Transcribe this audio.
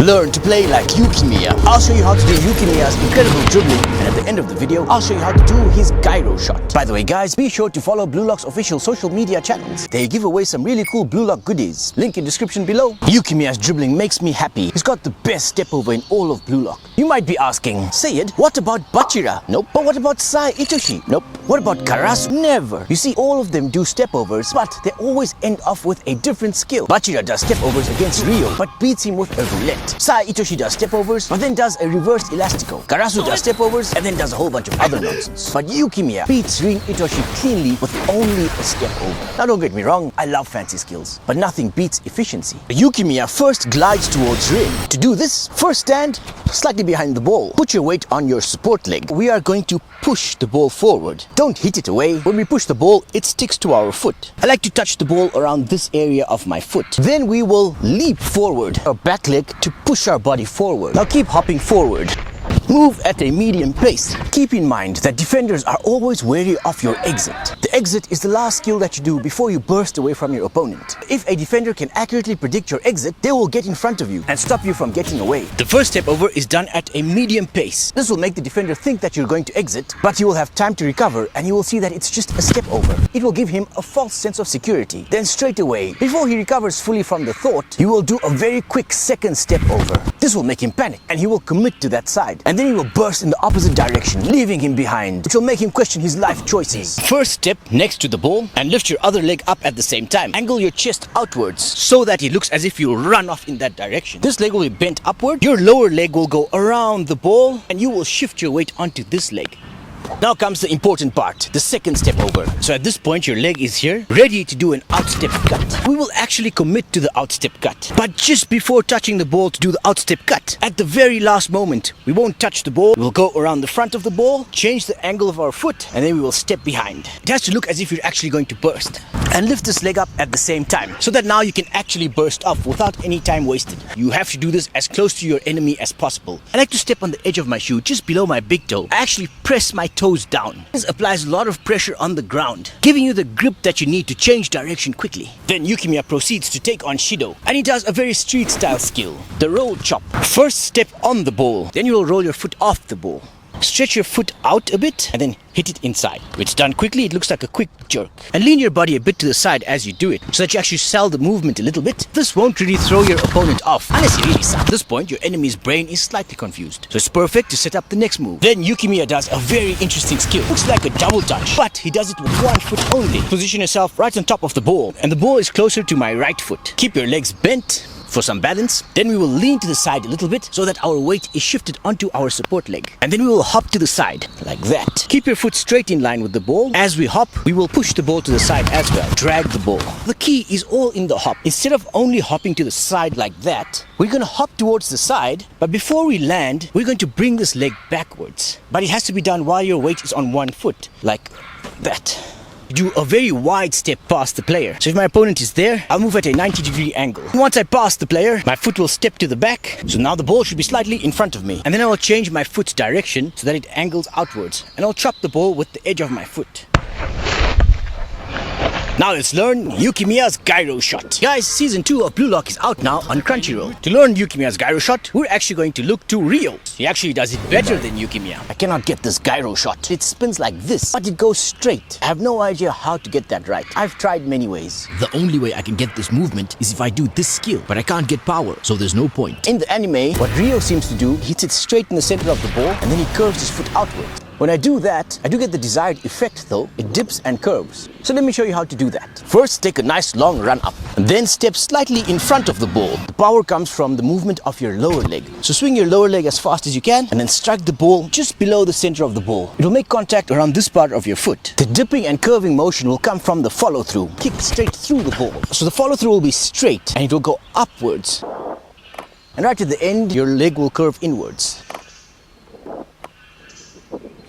learn to play like Yukimiya. I'll show you how to do Yukimiya's incredible dribbling, and at the end of the video, I'll show you how to do his Gyro Shot. By the way guys, be sure to follow bluelock's official social media channels. They give away some really cool bluelock goodies. Link in description below. Yukimiya's dribbling makes me happy. He's got the best step over in all of bluelock. You might be asking, Sayed, what about Bachira? Nope. But what about Sai Itoshi? Nope. What about Karasu? Never. You see, all of them do stepovers, but they always end off with a different skill. Bachira does stepovers against Reo, but beats him with a roulette. Sai Itoshi does stepovers, but then does a reverse elastico. Karasu does stepovers, and then does a whole bunch of other nonsense. But Yukimiya beats Rin Itoshi cleanly with only a step over. Now don't get me wrong, I love fancy skills, but nothing beats efficiency. Yukimiya first glides towards Rin. To do this, first stand slightly behind the ball. Put your weight on your support leg. We are going to push the ball forward. Don't hit it away. When we push the ball, it sticks to our foot. I like to touch the ball around this area of my foot. Then we will leap forward our back leg to push our body forward. Now keep hopping forward. Move at a medium pace. Keep in mind that defenders are always wary of your exit. The exit is the last skill that you do before you burst away from your opponent. If a defender can accurately predict your exit, they will get in front of you and stop you from getting away. The first step over is done at a medium pace. This will make the defender think that you're going to exit, but you will have time to recover and you will see that it's just a step over. It will give him a false sense of security. Then straight away, before he recovers fully from the thought, you will do a very quick second step over. This will make him panic and he will commit to that side. And then he will burst in the opposite direction, leaving him behind, which will make him question his life choices. First step next to the ball and lift your other leg up at the same time. Angle your chest outwards so that it looks as if you run off in that direction. This leg will be bent upward, your lower leg will go around the ball, and you will shift your weight onto this leg. Now comes the important part, the second step over. So at this point your leg is here, ready to do an outstep cut. We will actually commit to the outstep cut, but just before touching the ball to do the outstep cut, at the very last moment, we won't touch the ball. We'll go around the front of the ball, change the angle of our foot, and then we will step behind. It has to look as if you're actually going to burst. And lift this leg up at the same time, so that now you can actually burst off without any time wasted. You have to do this as close to your enemy as possible. I like to step on the edge of my shoe, just below my big toe. I actually press my toes down. This applies a lot of pressure on the ground, giving you the grip that you need to change direction quickly. Then Yukimiya proceeds to take on Shidou, and he does a very street style skill, the roll chop. First step on the ball, then you will roll your foot off the ball. Stretch your foot out a bit and then hit it inside. When it's done quickly, it looks like a quick jerk. And lean your body a bit to the side as you do it, so that you actually sell the movement a little bit. This won't really throw your opponent off, unless he really sucks. At this point, your enemy's brain is slightly confused, so it's perfect to set up the next move. Then Yukimiya does a very interesting skill. Looks like a double touch, but he does it with one foot only. Position yourself right on top of the ball, and the ball is closer to my right foot. Keep your legs bent for some balance. Then we will lean to the side a little bit so that our weight is shifted onto our support leg. And then we will hop to the side, like that. Keep your foot straight in line with the ball. As we hop, we will push the ball to the side as well. Drag the ball. The key is all in the hop. Instead of only hopping to the side like that, we're going to hop towards the side, but before we land, we're going to bring this leg backwards. But it has to be done while your weight is on one foot, like that. Do a very wide step past the player. So if my opponent is there, I'll move at a 90-degree angle. Once I pass the player, my foot will step to the back. So now the ball should be slightly in front of me. And then I will change my foot's direction so that it angles outwards. And I'll chop the ball with the edge of my foot. Now let's learn Yukimiya's Gyro Shot. Guys, season 2 of Blue Lock is out now on Crunchyroll. To learn Yukimiya's Gyro Shot, we're actually going to look to Reo. He actually does it better than Yukimiya. I cannot get this Gyro Shot. It spins like this, but it goes straight. I have no idea how to get that right. I've tried many ways. The only way I can get this movement is if I do this skill, but I can't get power, so there's no point. In the anime, what Reo seems to do, he hits it straight in the center of the ball, and then he curves his foot outward. When I do that, I do get the desired effect though. It dips and curves. So let me show you how to do that. First, take a nice long run up, and then step slightly in front of the ball. The power comes from the movement of your lower leg. So swing your lower leg as fast as you can, and then strike the ball just below the center of the ball. It will make contact around this part of your foot. The dipping and curving motion will come from the follow through. Kick straight through the ball. So the follow through will be straight, and it will go upwards. And right at the end, your leg will curve inwards.